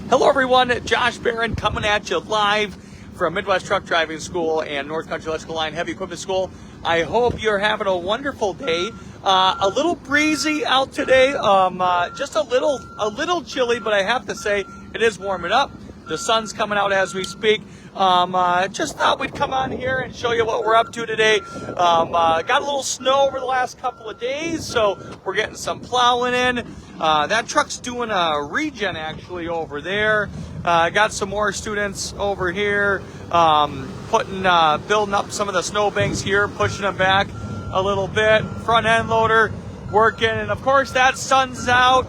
Hello everyone, Josh Barron coming at you live from Midwest Truck Driving School and North Country Electrical Line Heavy Equipment School. I hope you're having a wonderful day. A little breezy out today, just a little chilly, but I have to say it is warming up. The sun's coming out as we speak. Just thought we'd come on here and show you what we're up to today. Got a little snow over the last couple of days, so we're getting some plowing in. That truck's doing a regen actually over there. Got some more students over here, building up some of the snow banks here, pushing them back a little bit. Front end loader working, and of course that sun's out,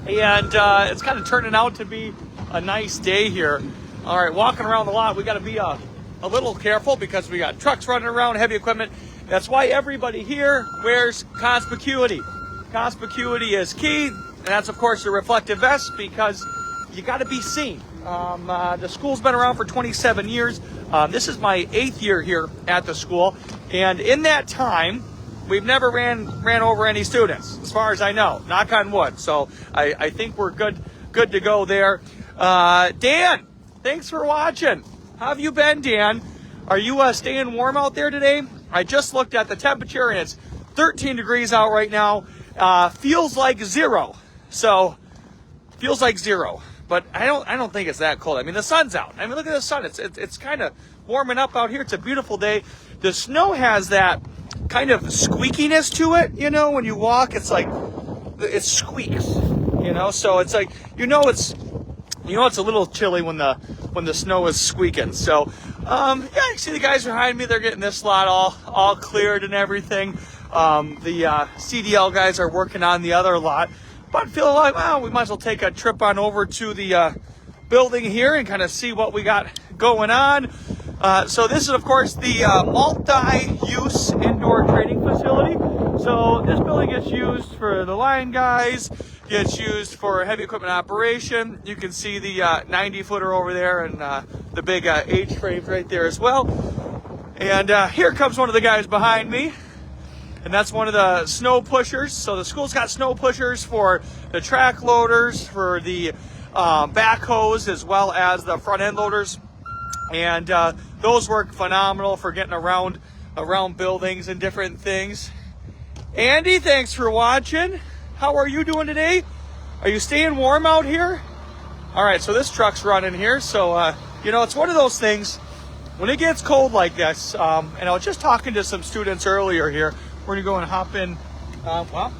and it's kind of turning out to be a nice day here. All right, walking around the lot, we got to be a little careful because we got trucks running around, heavy equipment. That's why everybody here wears conspicuity. Conspicuity is key, and that's of course a reflective vest because you got to be seen. The school's been around for 27 years. This is my 8th year here at the school, and in that time, we've never ran over any students, as far as I know. Knock on wood. So I think we're good to go there. Dan, thanks for watching. How have you been, Dan? Are you staying warm out there today? I just looked at the temperature and it's 13 degrees out right now. Feels like zero. So feels like zero, but I don't think it's that cold. I mean, the sun's out. I mean, look at the sun. It's kind of warming up out here. It's a beautiful day. The snow has that kind of squeakiness to it. You know, when you walk, it's like it squeaks. You know, so it's like it's a little chilly when the snow is squeaking. So you see the guys behind me. They're getting this lot all cleared and everything. The CDL guys are working on the other lot, but feeling like, well, we might as well take a trip on over to the building here and kind of see what we got going on. So this is, of course, the multi-use indoor training facility. So this building gets used for the line guys, gets used for heavy equipment operation. You can see the 90-footer over there and the big H-frames right there as well. And here comes one of the guys behind me. And that's one of the snow pushers. So the school's got snow pushers for the track loaders, for the backhoes, as well as the front end loaders. And those work phenomenal for getting around buildings and different things. Andy, thanks for watching. How are you doing today? Are you staying warm out here? All right, so this truck's running here. So, it's one of those things, when it gets cold like this, and I was just talking to some students earlier here. We're gonna go and hop in, well,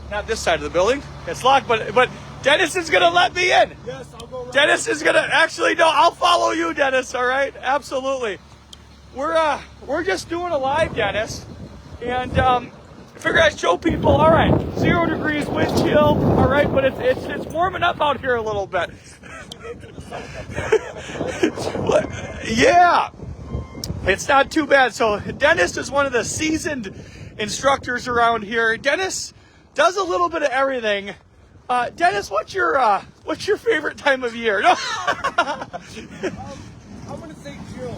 not this side of the building. It's locked, but Dennis is gonna let me in. Yes, I'll go right. Dennis is gonna, actually, no, I'll follow you, Dennis, all right? Absolutely. We're just doing a live, Dennis, and I figure I'd show people, all right, 0 degrees wind chill, all right, but it's warming up out here a little bit. Yeah, it's not too bad. So Dennis is one of the seasoned instructors around here. Dennis does a little bit of everything. Dennis, what's your favorite time of year? No. I'm gonna say June.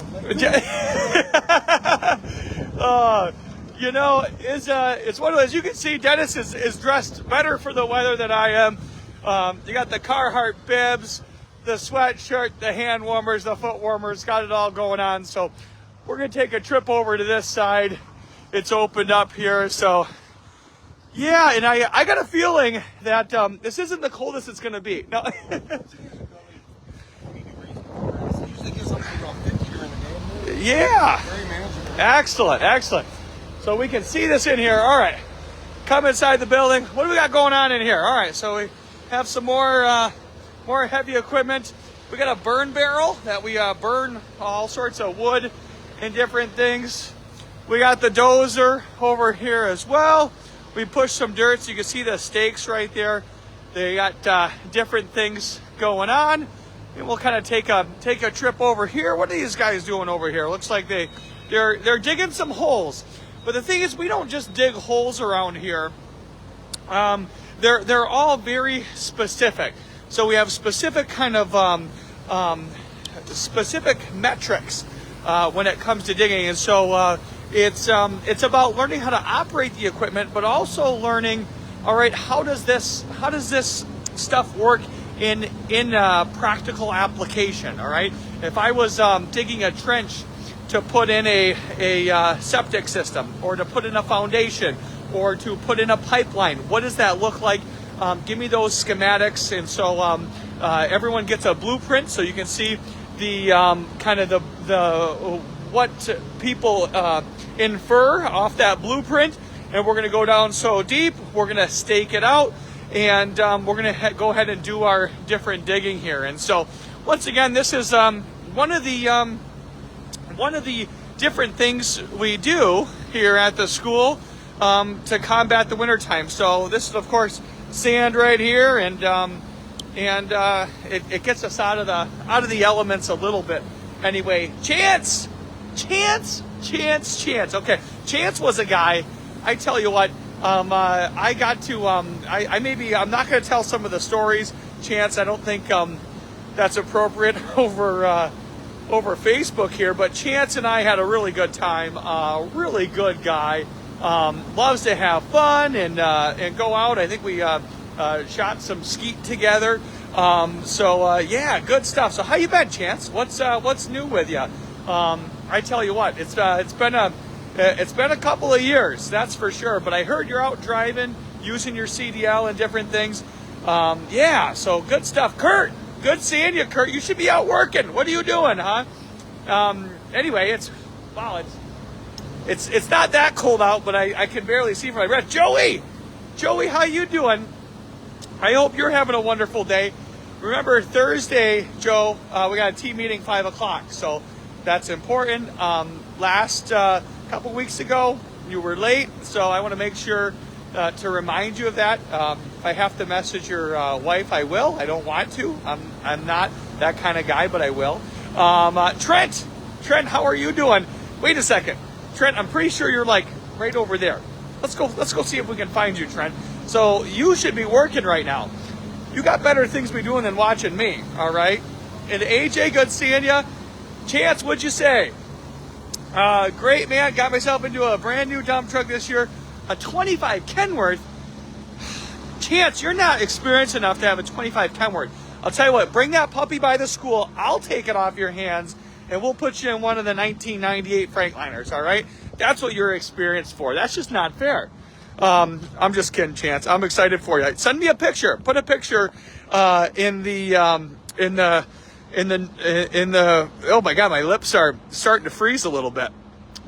It's one of those. You can see Dennis is dressed better for the weather than I am. You got the Carhartt bibs, the sweatshirt, the hand warmers, the foot warmers, got it all going on. So we're gonna take a trip over to this side. It's opened up here, so yeah. And I got a feeling that this isn't the coldest it's gonna be. No. Yeah. Excellent. So we can see this in here. All right. Come inside the building. What do we got going on in here? All right. So we have some more heavy equipment. We got a burn barrel that we burn all sorts of wood and different things. We got the dozer over here as well. We push some dirt, so you can see the stakes right there. They got different things going on. And we'll kind of take a trip over here. What are these guys doing over here? Looks like they're digging some holes. But the thing is, we don't just dig holes around here. They're all very specific. So we have specific kind of specific metrics when it comes to digging, and so it's about learning how to operate the equipment, but also learning, all right, how does this stuff work in practical application. All right, if I was digging a trench to put in a septic system, or to put in a foundation, or to put in a pipeline, what does that look like? Give me those schematics. And so everyone gets a blueprint, so you can see the kind of the what people infer off that blueprint. And we're going to go down so deep, we're going to stake it out, and we're going to go ahead and do our different digging here. And so once again, this is one of the different things we do here at the school to combat the wintertime. So this is, of course, sand right here, and it gets us out of the elements a little bit. Anyway, Chance. Okay, Chance was a guy. I tell you what, I got to. I'm not going to tell some of the stories, Chance. I don't think that's appropriate over Facebook here. But Chance and I had a really good time. Really good guy. Loves to have fun and go out. I think we shot some skeet together. Yeah, good stuff. So how you been, Chance? What's new with you? I tell you what, it's been a couple of years, that's for sure. But I heard you're out driving, using your CDL and different things. Yeah, so good stuff. Kurt, good seeing you, Kurt. You should be out working. What are you doing, huh? Anyway, it's not that cold out, but I can barely see from my breath. Joey, how you doing? I hope you're having a wonderful day. Remember, Thursday, Joe, we got a team meeting 5 o'clock, so that's important. Last couple weeks ago, you were late, so I want to make sure to remind you of that. If I have to message your wife, I will. I don't want to. I'm not that kind of guy, but I will. Trent, how are you doing? Wait a second. Trent, I'm pretty sure you're like right over there. Let's go see if we can find you, Trent. So you should be working right now. You got better things to be doing than watching me, all right? And AJ, good seeing you. Chance, what'd you say? Great, man. Got myself into a brand new dump truck this year. A 25 Kenworth. Chance, you're not experienced enough to have a 25 Kenworth. I'll tell you what, bring that puppy by the school. I'll take it off your hands, and we'll put you in one of the 1998 Frankliners, all right? That's what you're experienced for. That's just not fair. I'm just kidding, Chance. I'm excited for you. Send me a picture. Put a picture in the oh my God, my lips are starting to freeze a little bit.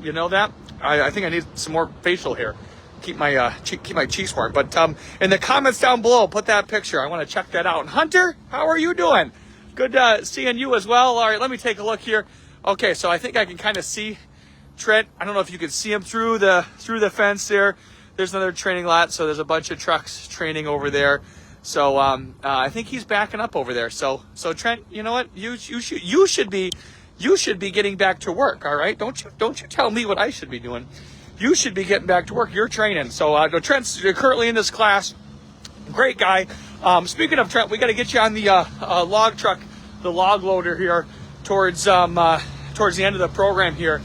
You know that? I think I need some more facial hair. Keep my cheeks warm. But in the comments down below, put that picture. I want to check that out. And Hunter, how are you doing? Good seeing you as well. All right, let me take a look here. Okay, so I think I can kind of see Trent. I don't know if you can see him through the fence there. There's another training lot, so there's a bunch of trucks training over there. So I think he's backing up over there. So Trent, you know what? You should be getting back to work. All right? Don't you tell me what I should be doing. You should be getting back to work. You're training. So Trent's currently in this class. Great guy. Speaking of Trent, we got to get you on the log truck, the log loader here towards the end of the program here.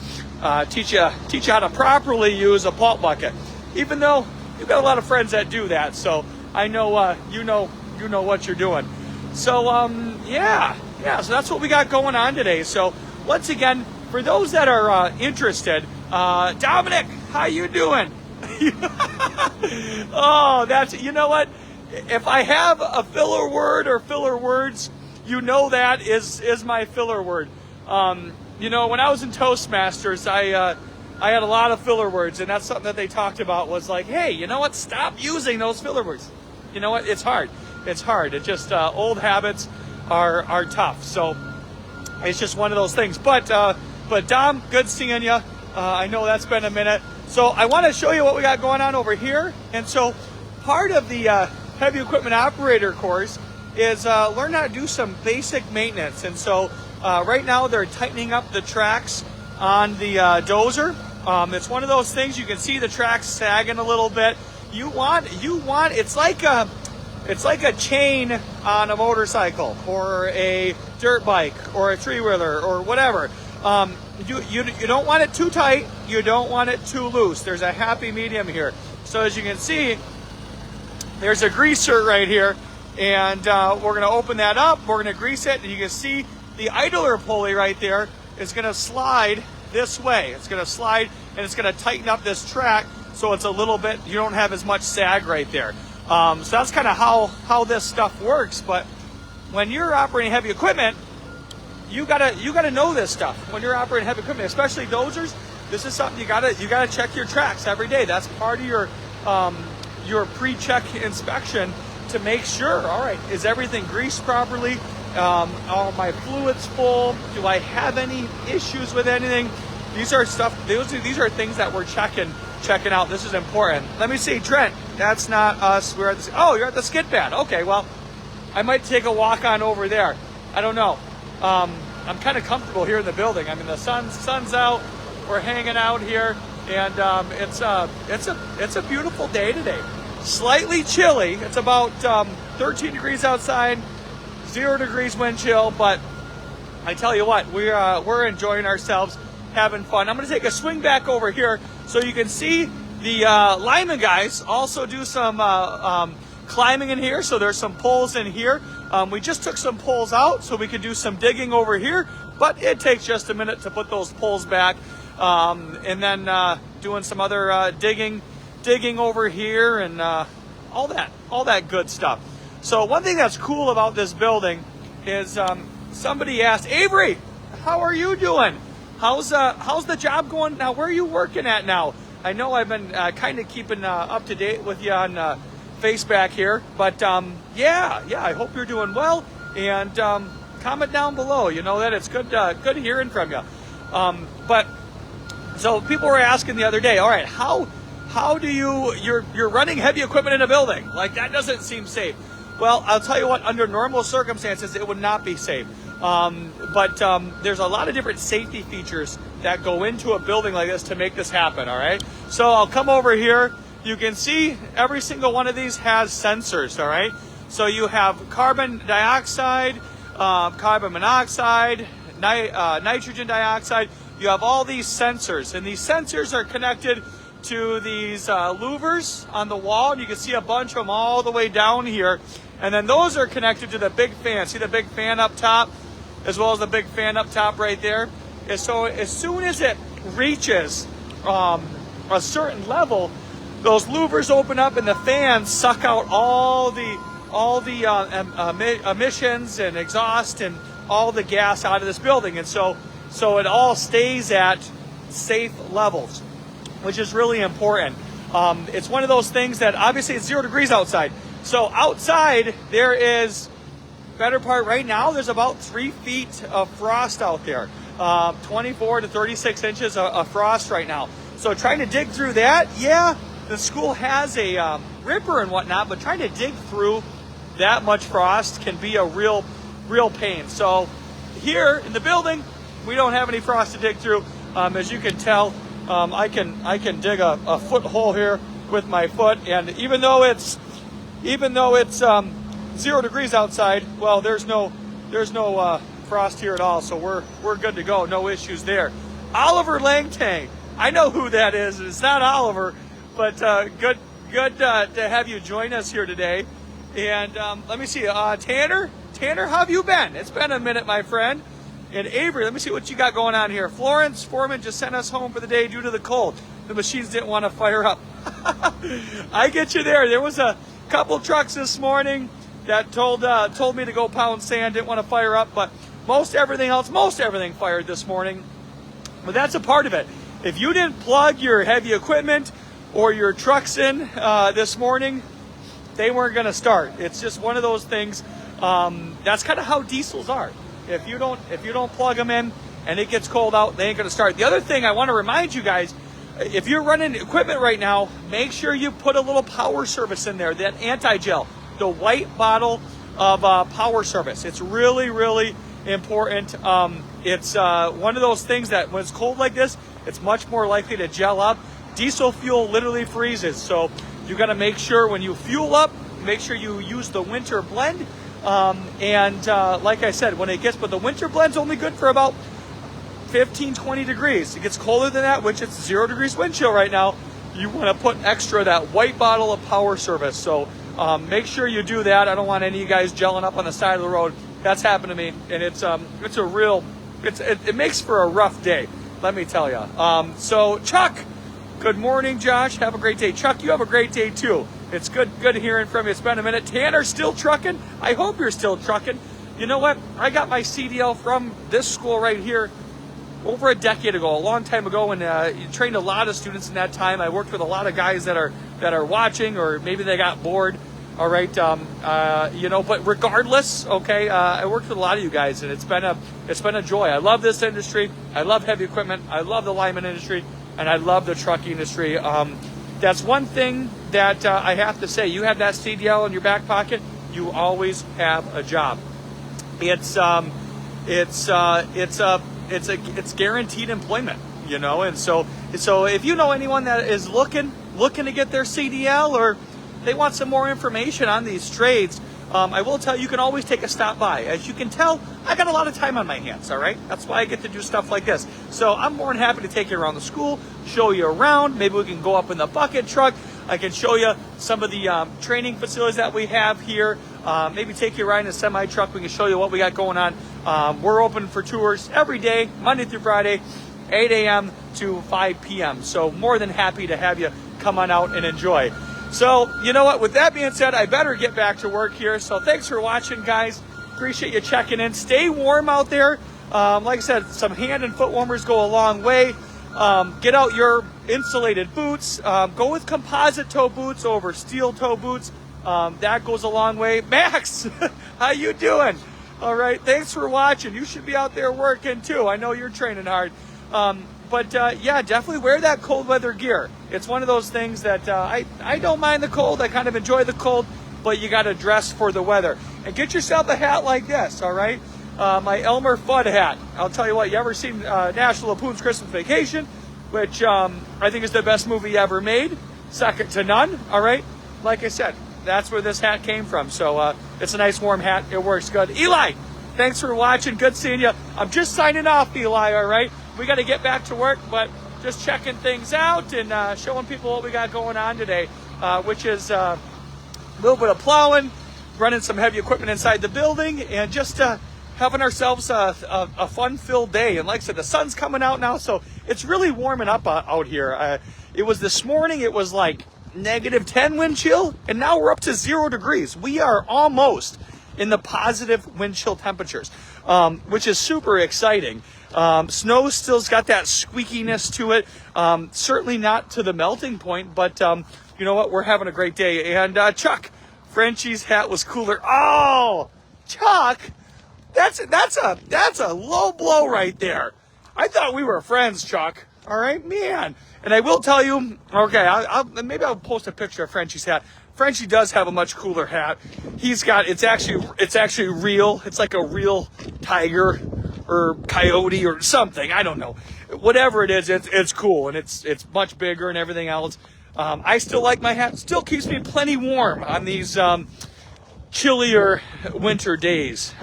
Teach you how to properly use a pulp bucket. Even though you've got a lot of friends that do that, so I know you know what you're doing. So yeah. So that's what we got going on today. So once again, for those that are interested, Dominic, how you doing? Oh, you know what? If I have a filler word or filler words, you know that is my filler word. You know, when I was in Toastmasters, I had a lot of filler words, and that's something that they talked about was like, hey, you know what? Stop using those filler words. You know what? It's hard. It's just old habits are tough. So it's just one of those things. But Dom, good seeing you. I know that's been a minute. So I want to show you what we got going on over here. And so part of the heavy equipment operator course is learn how to do some basic maintenance. And so right now they're tightening up the tracks on the dozer. It's one of those things, you can see the tracks sagging a little bit. You want it's like a chain on a motorcycle or a dirt bike or a three-wheeler or whatever. You don't want it too tight, you don't want it too loose. There's a happy medium here. So as you can see, there's a greaser right here, And we're going to open that up. We're going to grease it. And you can see the idler pulley right there is going to slide this way. It's going to slide and it's going to tighten up this track so it's a little bit, you don't have as much sag right there. So that's kind of how this stuff works. But when you're operating heavy equipment, you gotta know this stuff. When you're operating heavy equipment, especially dozers, this is something you gotta check your tracks every day. That's part of your pre-check inspection to make sure. All right, is everything greased properly? Are my fluids full? Do I have any issues with anything? These are things that we're checking out. This is important. Let me see, Trent. That's not us. We're at you're at the skid pad. Okay, well, I might take a walk on over there. I don't know. I'm kind of comfortable here in the building. I mean, the sun's out. We're hanging out here, and it's a beautiful day today. Slightly chilly. It's about 13 degrees outside, 0 degrees wind chill. But I tell you what, we're enjoying ourselves, having fun. I'm going to take a swing back over here so you can see the lineman guys also do some climbing in here. So there's some poles in here. We just took some poles out so we could do some digging over here, but it takes just a minute to put those poles back. And then doing some other digging over here and all that good stuff. So one thing that's cool about this building is somebody asked, Avery, how are you doing? How's the job going now? Where are you working at now? I know I've been kind of keeping up to date with you on Facebook here, but yeah, I hope you're doing well, and comment down below. You know that it's good hearing from you. But so people were asking the other day, all right, how do you're running heavy equipment in a building? Like, that doesn't seem safe. Well, I'll tell you what, under normal circumstances, it would not be safe. But there's a lot of different safety features that go into a building like this to make this happen, all right? So I'll come over here. You can see every single one of these has sensors, all right? So you have carbon dioxide, carbon monoxide, nitrogen dioxide. You have all these sensors, and these sensors are connected to these louvers on the wall. And you can see a bunch of them all the way down here. And then those are connected to the big fan. See the big fan up top, as well as the big fan up top right there? And so as soon as it reaches a certain level, those louvers open up and the fans suck out all the emissions and exhaust and all the gas out of this building. And so it all stays at safe levels, which is really important. It's one of those things that obviously it's 0 degrees outside. So outside there is, better part right now, there's about 3 feet of frost out there. 24 to 36 inches of frost right now. So trying to dig through that, yeah, the school has a ripper and whatnot, but trying to dig through that much frost can be a real pain. So here in the building, we don't have any frost to dig through. As you can tell, I can dig a foot hole here with my foot, and even though it's 0 degrees outside, well, there's no frost here at all, so we're good to go. No issues there. Oliver Langtang, I know who that is. It's not Oliver, but good to have you join us here today. And let me see, Tanner, how have you been? It's been a minute, my friend. And Avery, let me see what you got going on here. Florence Foreman just sent us home for the day due to the cold. The machines didn't want to fire up. I get you there. There was a couple trucks this morning that told me to go pound sand, didn't want to fire up, but most everything fired this morning. But that's a part of it. If you didn't plug your heavy equipment or your trucks in this morning, they weren't going to start. It's just one of those things. That's kind of how diesels are. If you don't plug them in and it gets cold out, they ain't going to start. The other thing I want to remind you guys, if you're running equipment right now, make sure you put a little power service in there, that anti-gel, the white bottle of power service. It's really, really important. It's one of those things that when it's cold like this, it's much more likely to gel up. Diesel fuel literally freezes, so you got to make sure when you fuel up, make sure you use the winter blend. Like I said, but the winter blend's only good for about 15, 20 degrees. It gets colder than that, which it's 0 degrees wind chill right now. You want to put extra that white bottle of power service. So Make sure you do that. I don't want any of you guys gelling up on the side of the road. That's happened to me, and it makes for a rough day, let me tell you. So Chuck, good morning, Josh. Have a great day. Chuck, you have a great day too. It's good hearing from you. It's been a minute. Tanner, still trucking? I hope you're still trucking. You know what? I got my CDL from this school right here over a decade ago, a long time ago, and trained a lot of students in that time. I worked with a lot of guys that are watching, or maybe they got bored. All right, but regardless, okay, I worked with a lot of you guys, and it's been a joy. I love this industry. I love heavy equipment. I love the lineman industry, and I love the truck industry. That's one thing that I have to say. You have that CDL in your back pocket, you always have a job. It's guaranteed employment, and so if you know anyone that is looking to get their CDL, or they want some more information on these trades, I will tell you, you can always take a stop by. As you can tell, I got a lot of time on my hands, all right? That's why I get to do stuff like this. So I'm more than happy to take you around the school, show you around. Maybe we can go up in the bucket truck. I can show you some of the training facilities that we have here. Maybe take you around in a semi-truck. We can show you what we got going on. We're open for tours every day, Monday through Friday, 8 a.m. to 5 p.m. So more than happy to have you come on out and enjoy. So, you know what? With that being said, I better get back to work here. So thanks for watching, guys. Appreciate you checking in. Stay warm out there. Like I said, some hand and foot warmers go a long way. Get out your insulated boots. Go with composite toe boots over steel toe boots. That goes a long way. Max, how you doing? All right, thanks for watching. You should be out there working too. I know you're training hard. But yeah, definitely wear that cold weather gear. It's one of those things that I don't mind the cold. I kind of enjoy the cold, but you got to dress for the weather. And get yourself a hat like this, all right? My Elmer Fudd hat. I'll tell you what, you ever seen National Lampoon's Christmas Vacation, which I think is the best movie ever made, second to none, all right? Like I said, that's where this hat came from. So it's a nice warm hat. It works good. Eli, thanks for watching. Good seeing you. I'm just signing off, Eli, all right? We got to get back to work, but just checking things out and showing people what we got going on today, which is a little bit of plowing, running some heavy equipment inside the building, and just having ourselves a fun-filled day. And like I said, the sun's coming out now, so it's really warming up out here. It was this morning, it was like -10 wind chill, and now we're up to 0 degrees. We are almost in the positive wind chill temperatures, which is super exciting. Snow still's got that squeakiness to it. Certainly not to the melting point, but you know what? We're having a great day. And Chuck, Frenchie's hat was cooler. Oh, Chuck, that's a low blow right there. I thought we were friends, Chuck. All right, man. And I will tell you, okay, maybe I'll post a picture of Frenchie's hat. Frenchie does have a much cooler hat. It's actually real. It's like a real tiger or coyote or something. I don't know. Whatever it is, it's cool, and it's much bigger and everything else. I still like my hat. Still keeps me plenty warm on these chillier winter days.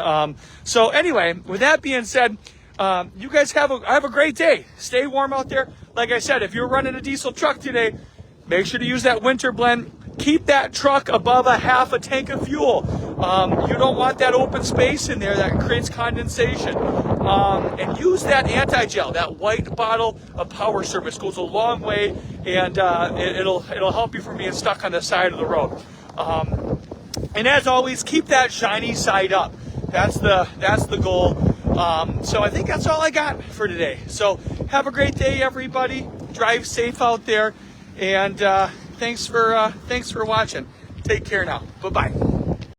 So anyway, with that being said, you guys have a great day. Stay warm out there. Like I said, if you're running a diesel truck today, make sure to use that winter blend. Keep that truck above a half a tank of fuel. You don't want that open space in there that creates condensation. And use that anti-gel. That white bottle of Power Service goes a long way, and it'll help you from being stuck on the side of the road. And as always, keep that shiny side up. That's the goal. So I think that's all I got for today. So have a great day, everybody. Drive safe out there, and thanks for watching. Take care now. Bye-bye.